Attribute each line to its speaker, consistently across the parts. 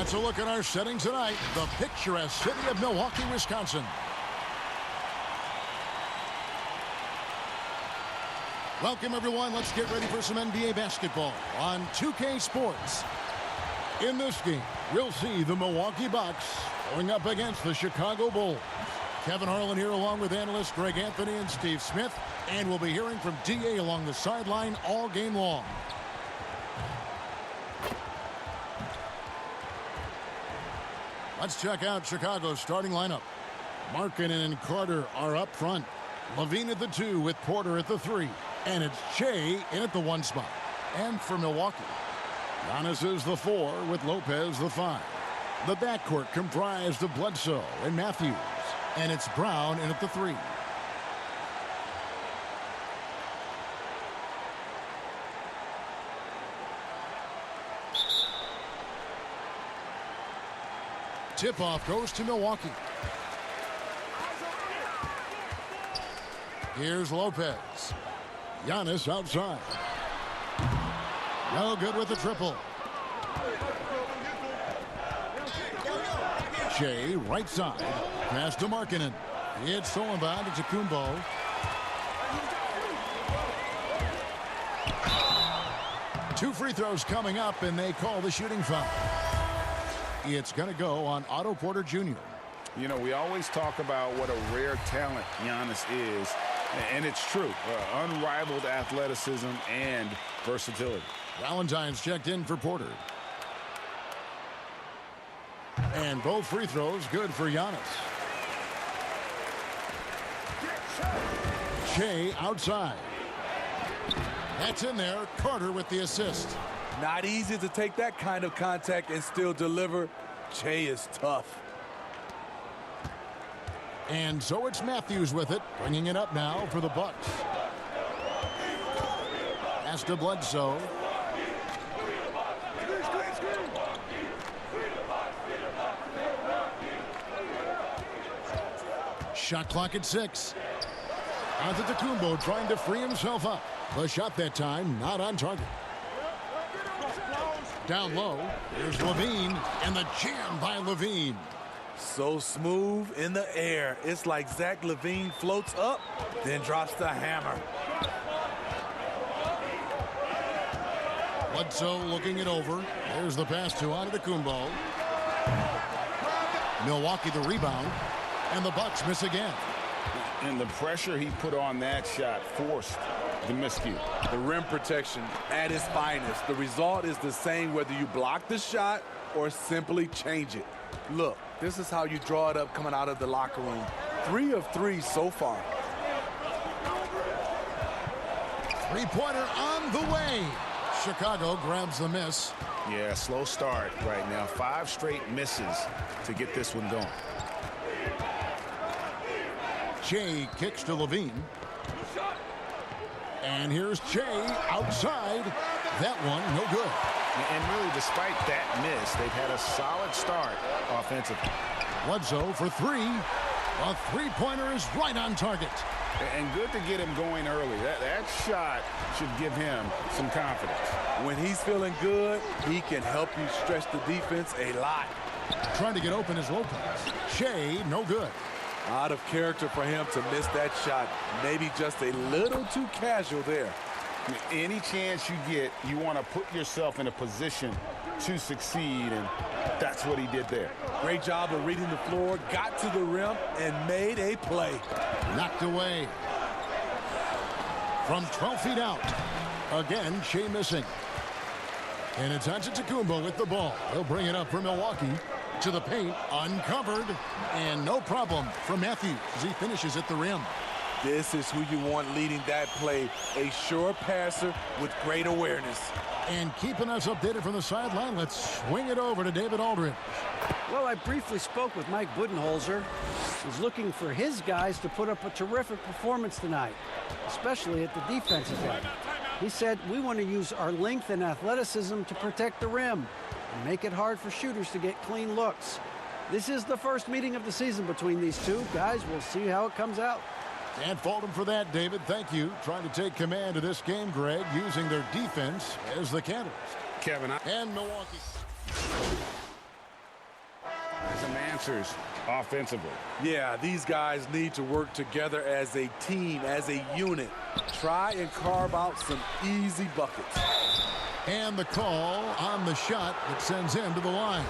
Speaker 1: That's a look at our setting tonight. The picturesque city of Milwaukee, Wisconsin. Welcome, everyone. Let's get ready for some NBA basketball on 2K Sports. In this game, we'll see the Milwaukee Bucks going up against the Chicago Bulls. Kevin Harlan here along with analysts Greg Anthony and Steve Smith. And we'll be hearing from DA along the sideline all game long. Let's check out Chicago's starting lineup. Markkanen and Carter are up front. Levine at the 2 with Porter at the 3. And it's Shea in at the 1 spot. And for Milwaukee, Giannis is the 4 with Lopez the 5. The backcourt comprised of Bledsoe and Matthews. And it's Brown in at the 3. Tip-off goes to Milwaukee. Here's Lopez. Giannis outside. No good with the triple. Shea right side. Pass to Markkanen. It's stolen by Kumbo. Two free throws coming up, and they call the shooting foul. It's going to go on Otto Porter Jr.
Speaker 2: You know, we always talk about what a rare talent Giannis is, and it's true. Unrivaled athleticism and versatility.
Speaker 1: Valentine's checked in for Porter. And both free throws good for Giannis. Shea outside. That's in there. Carter with the assist.
Speaker 3: Not easy to take that kind of contact and still deliver. Shea is tough.
Speaker 1: And so it's Matthews with it, bringing it up now for the Bucks. Pass to Bledsoe. Shot clock at 6. Kumbo trying to free himself up. The shot that time not on target. Down low, here's Levine, and the jam by Levine.
Speaker 3: So smooth in the air. It's like Zach LaVine floats up, then drops the hammer.
Speaker 1: Bledsoe looking it over. There's the pass to Kumbo. Milwaukee the rebound, and the Bucks miss again.
Speaker 2: And the pressure he put on that shot forced the miscue.
Speaker 3: The rim protection at its finest. The result is the same whether you block the shot or simply change it. Look, this is how you draw it up coming out of the locker room. 3 of 3 so far.
Speaker 1: Three-pointer on the way. Chicago grabs the miss.
Speaker 2: Yeah, slow start right now. 5 straight misses to get this one going.
Speaker 1: Shea kicks to Levine. And here's Shea outside. That one, no good.
Speaker 2: And really, despite that miss, they've had a solid start offensively.
Speaker 1: Bledsoe for 3. A three-pointer is right on target.
Speaker 2: And good to get him going early. That shot should give him some confidence.
Speaker 3: When he's feeling good, he can help you stretch the defense a lot.
Speaker 1: Trying to get open is Lopez. Shea, no good.
Speaker 3: Out of character for him to miss that shot. Maybe just a little too casual there.
Speaker 2: Any chance you get, you want to put yourself in a position to succeed, and that's what he did there.
Speaker 3: Great job of reading the floor, got to the rim, and made a play.
Speaker 1: Knocked away. From 12 feet out. Again, Shea missing. And it's Antetokounmpo with the ball. He'll bring it up for Milwaukee. To the paint, uncovered, and no problem from Matthews as he finishes at the rim.
Speaker 3: This is who you want leading that play, a sure passer with great awareness.
Speaker 1: And keeping us updated from the sideline, let's swing it over to David Aldridge.
Speaker 4: Well, I briefly spoke with Mike Budenholzer. He's looking for his guys to put up a terrific performance tonight, especially at the defensive end. He said, we want to use our length and athleticism to protect the rim and make it hard for shooters to get clean looks. This is the first meeting of the season between these two. Guys, we'll see how it comes out.
Speaker 1: Can't fault him for that, David. Thank you. Trying to take command of this game, Greg, using their defense as the catalyst.
Speaker 2: Kevin,
Speaker 1: and Milwaukee.
Speaker 2: answers offensively.
Speaker 3: Yeah, these guys need to work together as a team, as a unit. Try and carve out some easy buckets.
Speaker 1: And the call on the shot that sends him to the line.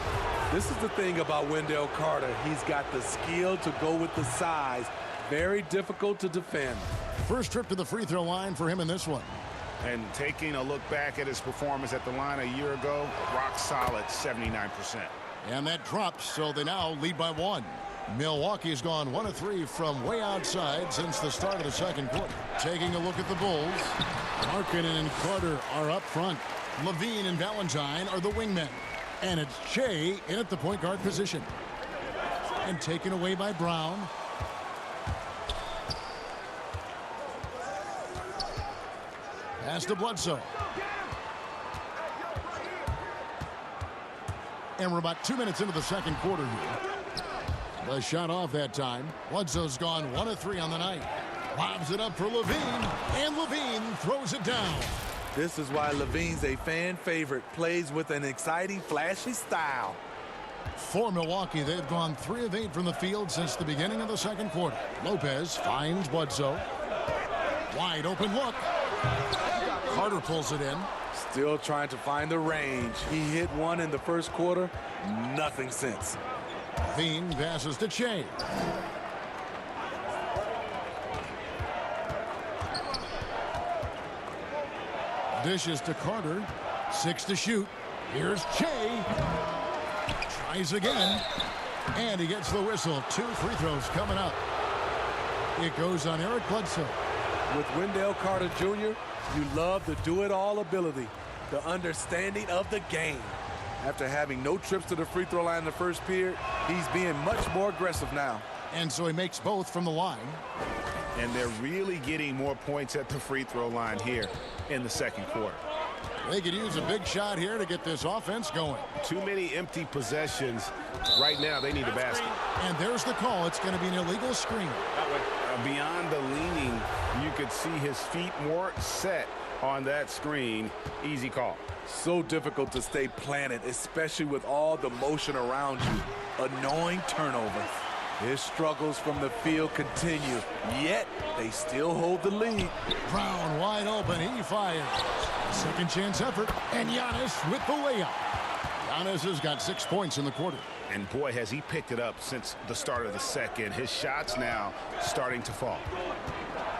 Speaker 3: This is the thing about Wendell Carter. He's got the skill to go with the size. Very difficult to defend.
Speaker 1: First trip to the free throw line for him in this one.
Speaker 2: And taking a look back at his performance at the line a year ago, rock solid 79%.
Speaker 1: And that drops, so they now lead by 1. Milwaukee has gone 1 of 3 from way outside since the start of the second quarter. Taking a look at the Bulls. Markkanen and Carter are up front. Levine and Valentine are the wingmen. And it's Shea in at the point guard position. And taken away by Brown. Pass to Bledsoe. And we're about 2 minutes into the second quarter here. The shot off that time. Bledsoe's gone 1 of 3 on the night. Lobs it up for Levine, and Levine throws it down.
Speaker 3: This is why Levine's a fan favorite. Plays with an exciting, flashy style.
Speaker 1: For Milwaukee, they've gone 3 of 8 from the field since the beginning of the second quarter. Lopez finds Bledsoe. Wide open look. Carter pulls it in.
Speaker 3: Still trying to find the range. He hit one in the first quarter. Nothing since.
Speaker 1: Levine passes to Shea. Dishes to Carter. 6 to shoot. Here's Shea. Tries again. And he gets the whistle. 2 free throws coming up. It goes on Eric Bledsoe.
Speaker 3: With Wendell Carter Jr., you love the do-it-all ability, the understanding of the game. After having no trips to the free throw line in the first period, he's being much more aggressive now.
Speaker 1: And so he makes both from the line.
Speaker 2: And they're really getting more points at the free throw line here in the second quarter.
Speaker 1: They could use a big shot here to get this offense going.
Speaker 2: Too many empty possessions. Right now, they need a basket.
Speaker 1: And there's the call. It's going to be an illegal screen.
Speaker 2: Beyond the leaning, you could see his feet more set on that screen. Easy call.
Speaker 3: So difficult to stay planted, especially with all the motion around you. Annoying turnover. His struggles from the field continue, yet they still hold the lead.
Speaker 1: Brown wide open. He fires. Second chance effort. And Giannis with the layup. Giannis has got 6 points in the quarter.
Speaker 2: And boy, has he picked it up since the start of the second. His shots now starting to fall.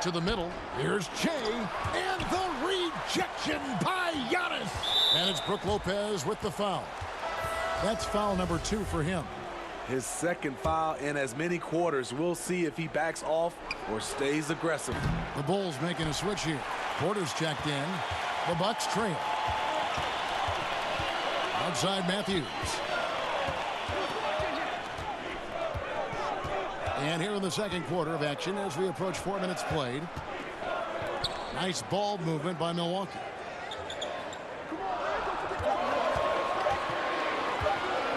Speaker 1: To the middle. Here's Shea. And the rejection by Giannis. And it's Brook Lopez with the foul. That's foul number 2 for him.
Speaker 3: His second foul in as many quarters. We'll see if he backs off or stays aggressive.
Speaker 1: The Bulls making a switch here. Porter's checked in. The Bucks trail. Outside Matthews. And here in the second quarter of action as we approach 4 minutes played. Nice ball movement by Milwaukee.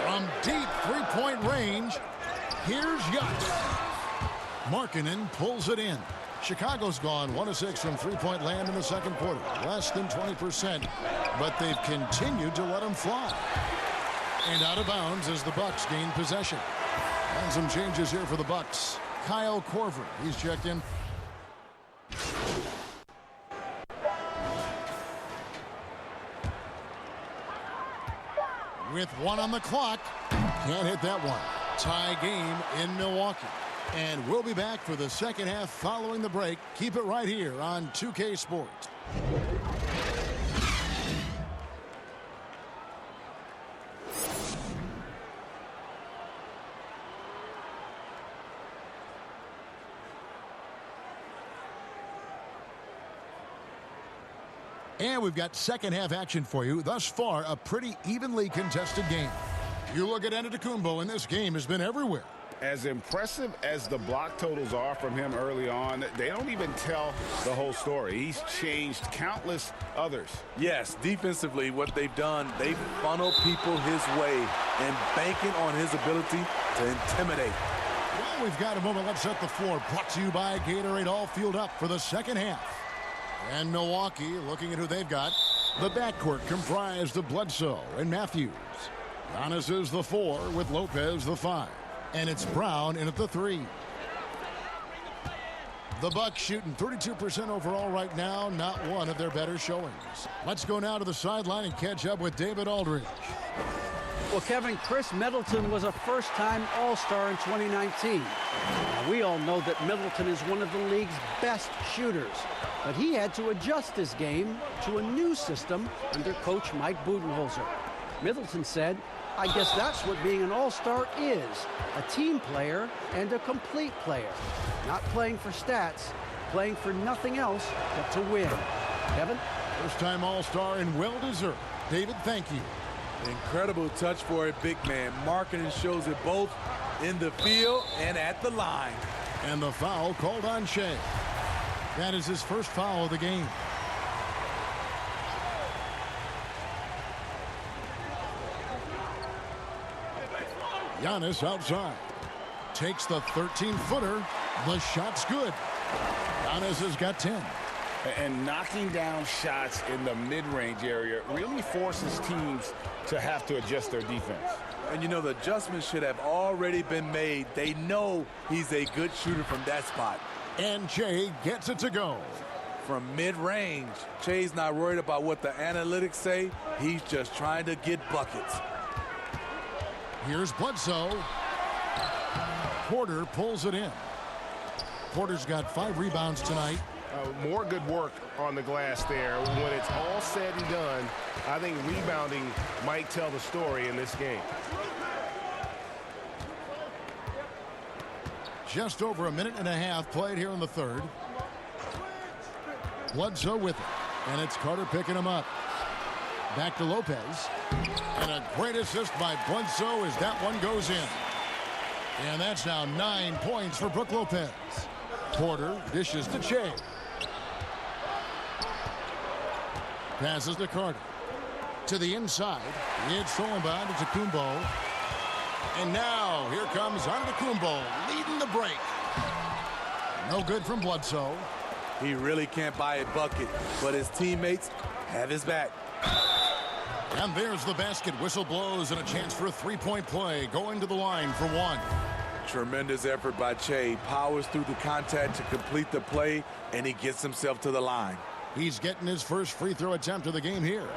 Speaker 1: From deep three-point range, here's Giannis. Markkanen pulls it in. Chicago's gone 1 of 6 from three-point land in the second quarter. Less than 20%, but they've continued to let them fly. And out of bounds as the Bucks gain possession. And some changes here for the Bucks. Kyle Korver, he's checked in. With 1 on the clock, can't hit that one. Tie game in Milwaukee. And we'll be back for the second half following the break. Keep it right here on 2K Sports. And we've got second half action for you. Thus far, a pretty evenly contested game. You look at Antetokounmpo, and this game has been everywhere.
Speaker 2: As impressive as the block totals are from him early on, they don't even tell the whole story. He's changed countless others.
Speaker 3: Yes, defensively, what they've done, they've funneled people his way and banking on his ability to intimidate.
Speaker 1: Well, we've got a moment. Let's set the floor. Brought to you by Gatorade, all fueled up for the second half. And Milwaukee, looking at who they've got. The backcourt comprised of Bledsoe and Matthews. Giannis is the 4 with Lopez the 5. And it's Brown in at the 3. The Bucks shooting 32% overall right now, not one of their better showings. Let's go now to the sideline and catch up with David Aldridge.
Speaker 4: Well, Kevin, Chris Middleton was a first-time All-Star in 2019. Now, we all know that Middleton is one of the league's best shooters, but he had to adjust his game to a new system under coach Mike Budenholzer. Middleton said, "I guess that's what being an All-Star is, a team player and a complete player. Not playing for stats, playing for nothing else but to win." Kevin?
Speaker 1: First-time All-Star and well-deserved. David, thank you.
Speaker 3: Incredible touch for a big man. Marketing shows it both in the field and at the line.
Speaker 1: And the foul called on Shea. That is his first foul of the game. Giannis outside. Takes the 13-footer. The shot's good. Giannis has got 10.
Speaker 2: And knocking down shots in the mid-range area really forces teams to have to adjust their defense.
Speaker 3: And you know, the adjustments should have already been made. They know he's a good shooter from that spot.
Speaker 1: And Shea gets it to go.
Speaker 3: From mid-range, Shea's not worried about what the analytics say. He's just trying to get buckets.
Speaker 1: Here's Bledsoe. Porter pulls it in. Porter's got 5 rebounds tonight.
Speaker 5: More good work on the glass there. When it's all said and done, I think rebounding might tell the story in this game.
Speaker 1: Just over a minute and a half played here in the third. Bledsoe with it. And it's Carter picking him up. Back to Lopez. And a great assist by Bledsoe as that one goes in. And that's now 9 points for Brook Lopez. Porter dishes to Shea. Passes to Carter. To the inside. It's stolen by Antetokounmpo. And now here comes Antetokounmpo leading the break. No good from Bledsoe.
Speaker 3: He really can't buy a bucket, but his teammates have his back.
Speaker 1: And there's the basket. Whistle blows and a chance for a three-point play. Going to the line for one.
Speaker 3: Tremendous effort by Shea. Powers through the contact to complete the play, and he gets himself to the line.
Speaker 1: He's getting his first free throw attempt of the game here.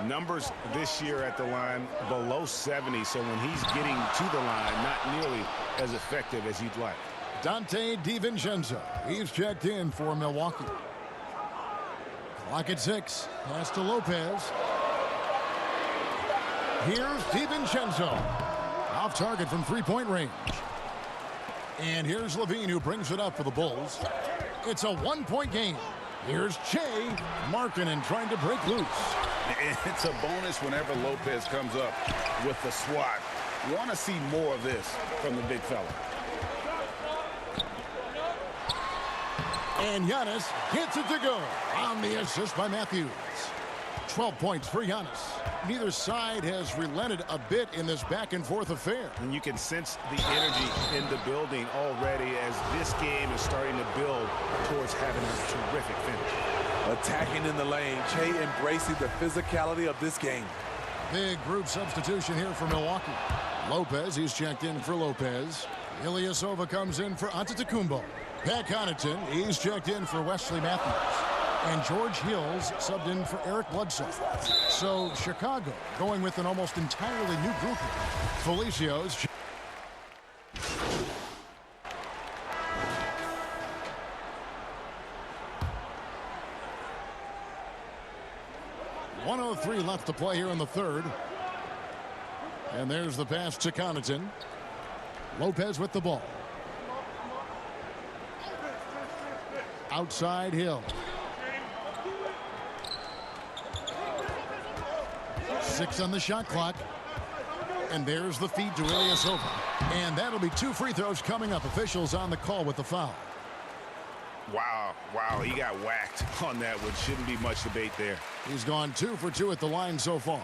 Speaker 5: Numbers this year at the line below 70, so when he's getting to the line, not nearly as effective as he'd like.
Speaker 1: Dante DiVincenzo. He's checked in for Milwaukee. Clock at 6. Pass to Lopez. Here's DiVincenzo. Off target from three-point range. And here's Levine, who brings it up for the Bulls. It's a one-point game. Here's Shea. Markkanen trying to break loose.
Speaker 2: It's a bonus whenever Lopez comes up with the swat. Want to see more of this from the big fella.
Speaker 1: And Giannis gets it to go on the assist by Matthews. 12 points for Giannis. Neither side has relented a bit in this back-and-forth affair.
Speaker 5: And you can sense the energy in the building already as this game is starting to build towards having a terrific finish.
Speaker 3: Attacking in the lane, Shea embracing the physicality of this game.
Speaker 1: Big group substitution here for Milwaukee. Lopez, he's checked in for Lopez. Ilyasova comes in for Antetokounmpo. Pat Connaughton, he's checked in for Wesley Matthews. And George Hills subbed in for Eric Bledsoe. So Chicago going with an almost entirely new group here. Felicios. .103 left to play here in the third. And there's the pass to Connaughton. Lopez with the ball. Outside Hill. 6 on the shot clock. And there's the feed to Ilyasova. And that'll be 2 free throws coming up. Officials on the call with the foul.
Speaker 5: Wow, he got whacked on that one. Shouldn't be much debate there.
Speaker 1: He's gone 2 for 2 at the line so far.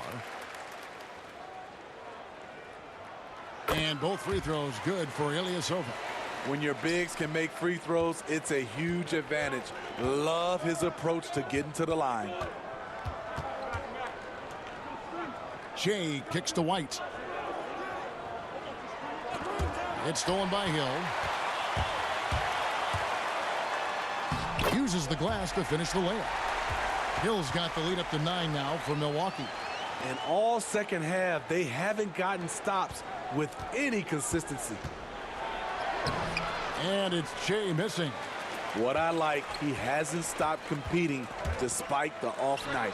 Speaker 1: And both free throws good for Ilyasova.
Speaker 3: When your bigs can make free throws, it's a huge advantage. Love his approach to getting to the line.
Speaker 1: Shea kicks to White. It's stolen by Hill. Uses the glass to finish the layup. Hill's got the lead up to 9 now for Milwaukee.
Speaker 3: And all second half, they haven't gotten stops with any consistency.
Speaker 1: And it's Shea missing.
Speaker 3: What I like, he hasn't stopped competing despite the off night.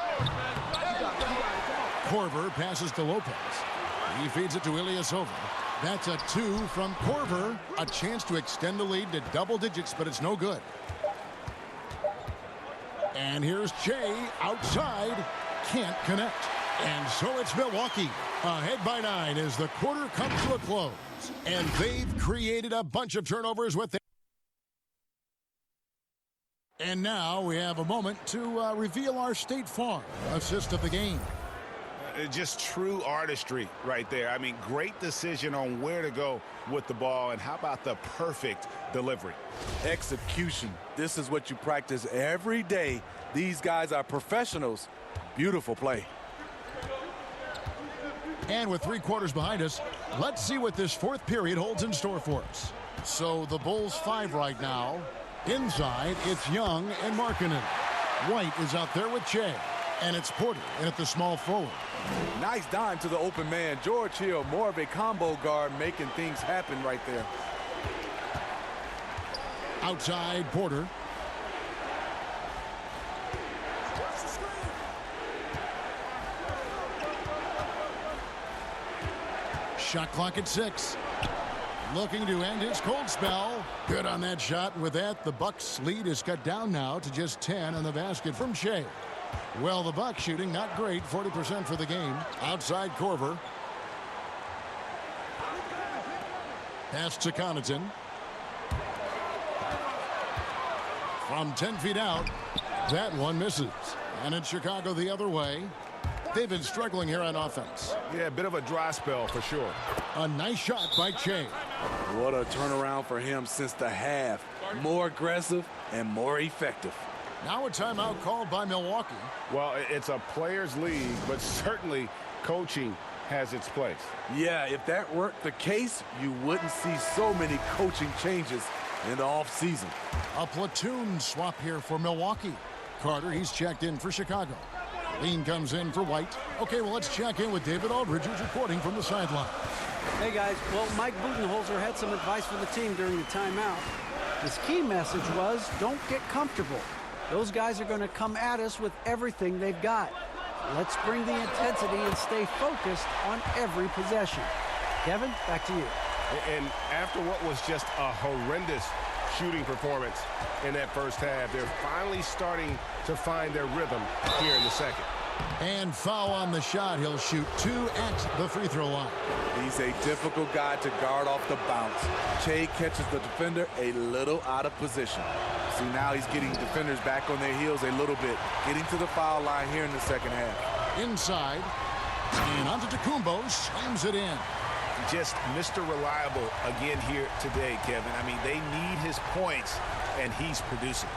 Speaker 1: Korver passes to Lopez. He feeds it to Ilyasova. That's a 2 from Korver. A chance to extend the lead to double digits, but it's no good. And here's Shea outside. Can't connect. And so it's Milwaukee ahead by 9 as the quarter comes to a close. And they've created a bunch of turnovers with them. And now we have a moment to reveal our State Farm assist of the game.
Speaker 5: Just true artistry right there. I mean, great decision on where to go with the ball, and how about the perfect delivery?
Speaker 3: Execution. This is what you practice every day. These guys are professionals. Beautiful play.
Speaker 1: And with 3 quarters behind us, let's see what this 4th period holds in store for us. So the Bulls 5 right now. Inside, it's Young and Markkanen. White is out there with Shea. And it's Porter in at the small forward.
Speaker 3: Nice dime to the open man. George Hill, more of a combo guard, making things happen right there.
Speaker 1: Outside, Porter. Shot clock at 6. Looking to end his cold spell. Good on that shot. And with that, the Bucks' lead is cut down now to just 10 on the basket from Shea. Well, the Bucks shooting not great, 40% for the game. Outside Korver. Pass to Connaughton. From 10 feet out, that one misses. And it's Chicago the other way. They've been struggling here on offense.
Speaker 5: Yeah, a bit of a dry spell for sure.
Speaker 1: A nice shot by Shea.
Speaker 3: What a turnaround for him since the half. More aggressive and more effective.
Speaker 1: Now a timeout called by Milwaukee.
Speaker 5: Well, it's a players' league, but certainly coaching has its place.
Speaker 3: Yeah, if that weren't the case, you wouldn't see so many coaching changes in the offseason.
Speaker 1: A platoon swap here for Milwaukee. Carter, he's checked in for Chicago. Lean comes in for White. Okay, well, let's check in with David Aldridge, who's reporting from the sideline.
Speaker 4: Hey, guys. Well, Mike Budenholzer had some advice for the team during the timeout. His key message was, don't get comfortable. Those guys are going to come at us with everything they've got. Let's bring the intensity and stay focused on every possession. Kevin, back to you.
Speaker 5: And after what was just a horrendous shooting performance in that first half, they're finally starting to find their rhythm here in the second.
Speaker 1: And foul on the shot. He'll shoot 2 at the free throw line.
Speaker 3: He's a difficult guy to guard off the bounce. Shea catches the defender a little out of position. See, now he's getting defenders back on their heels a little bit, getting to the foul line here in the second half.
Speaker 1: Inside, and Antetokounmpo slams it in.
Speaker 5: Just Mr. Reliable again here today, Kevin. I mean, they need his points, and he's producing.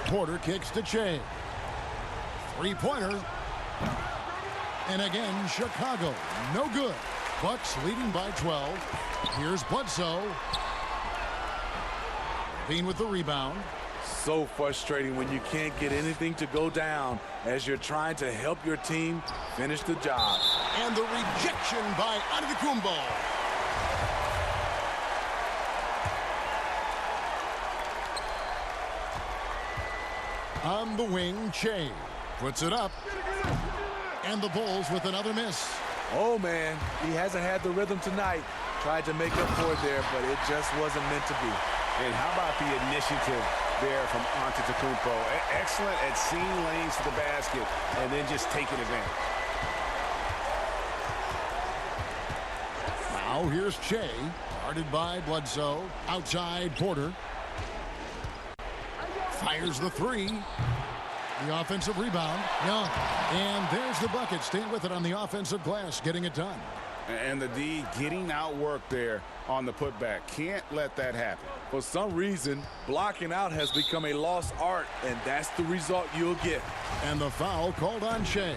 Speaker 1: Porter kicks to Shea. 3-pointer. And again, Chicago. No good. Bucks leading by 12. Here's Bledsoe. Bean with the rebound.
Speaker 3: So frustrating when you can't get anything to go down as you're trying to help your team finish the job.
Speaker 1: And the rejection by Antetokounmpo. On the wing, Shea puts it up. And the Bulls with another miss.
Speaker 3: Oh, man, he hasn't had the rhythm tonight. Tried to make up for it there, but it just wasn't meant to be.
Speaker 5: And how about the initiative there from Antetokounmpo? Excellent at seeing lanes to the basket and then just taking advantage.
Speaker 1: Now here's Shea, guarded by Bledsoe. Outside, Porter. Fires the 3. The offensive rebound, Young. And there's the bucket. Staying with it on the offensive glass, getting it done.
Speaker 5: And the D getting outworked there on the putback. Can't let that happen.
Speaker 3: For some reason, blocking out has become a lost art, and that's the result you'll get.
Speaker 1: And the foul called on Shea.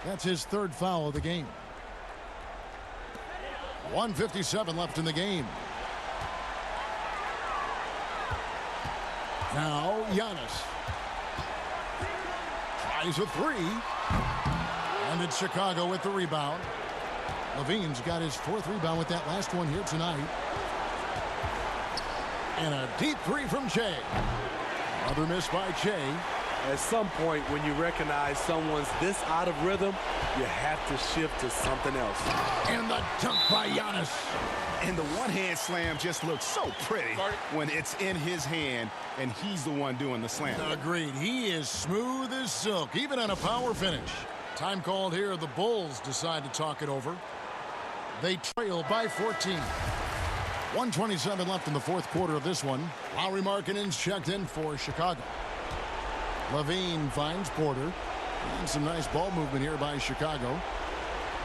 Speaker 1: That's his 3rd foul of the game. 1:57 left in the game. Now Giannis tries a three. And it's Chicago with the rebound. Levine's got his 4th rebound with that last one here tonight. And a deep three from Che. Another miss by Che.
Speaker 3: At some point, when you recognize someone's this out of rhythm, you have to shift to something else.
Speaker 1: And the dunk by Giannis.
Speaker 2: And the one-hand slam just looks so pretty when it's in his hand and he's the one doing the slam.
Speaker 1: Agreed. He is smooth as silk, even on a power finish. Time called here. The Bulls decide to talk it over. They trail by 14. 1:27 left in the 4th quarter of this one. Lauri Markkanen's checked in for Chicago. Levine finds Porter. And some nice ball movement here by Chicago.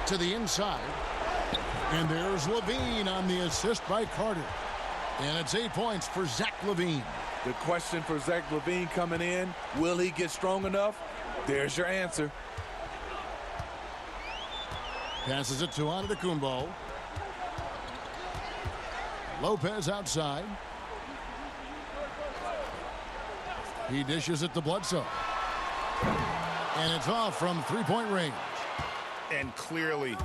Speaker 1: To the inside. And there's Levine on the assist by Carter. And it's 8 points for Zach Levine.
Speaker 3: The question for Zach Levine coming in, will he get strong enough? There's your answer.
Speaker 1: Passes it to Antetokounmpo. Lopez outside. He dishes it to Bledsoe. And it's off from 3-point range.
Speaker 2: And clearly,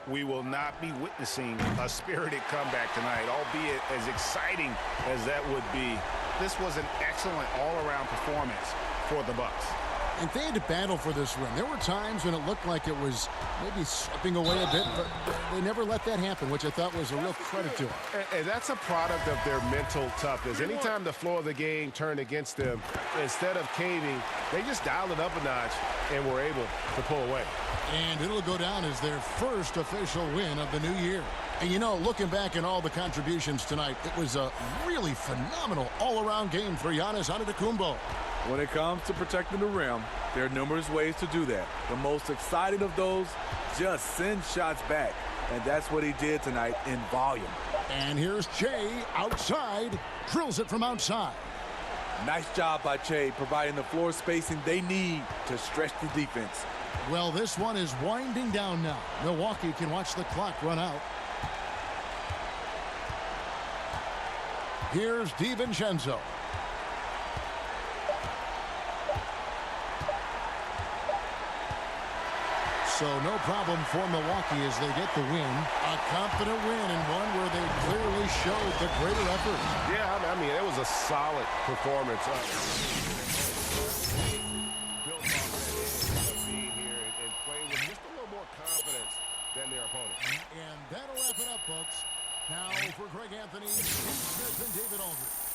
Speaker 2: we will not be witnessing a spirited comeback tonight, albeit as exciting as that would be. This was an excellent all-around performance for the Bucks.
Speaker 1: And they had to battle for this win. There were times when it looked like it was maybe slipping away a bit, but they never let that happen, which I thought was a real credit to them.
Speaker 5: And that's a product of their mental toughness. Anytime the flow of the game turned against them, instead of caving, they just dialed it up a notch and were able to pull away.
Speaker 1: And it'll go down as their first official win of the new year. And, you know, looking back at all the contributions tonight, it was a really phenomenal all-around game for Giannis Antetokounmpo.
Speaker 3: When it comes to protecting the rim, there are numerous ways to do that. The most exciting of those, just send shots back. And that's what he did tonight in volume.
Speaker 1: And here's Che outside, drills it from outside.
Speaker 3: Nice job by Che, providing the floor spacing they need to stretch the defense.
Speaker 1: Well, this one is winding down now. Milwaukee can watch the clock run out. Here's DiVincenzo. So no problem for Milwaukee as they get the win. A confident win and one where they clearly showed the greater effort.
Speaker 5: Yeah, I mean, it was a solid performance. Built off that edge of being here and playing with just a little more confidence than their opponent.
Speaker 1: And that'll wrap it up, folks. Now for Greg Anthony, Steve Smith, and David Aldridge.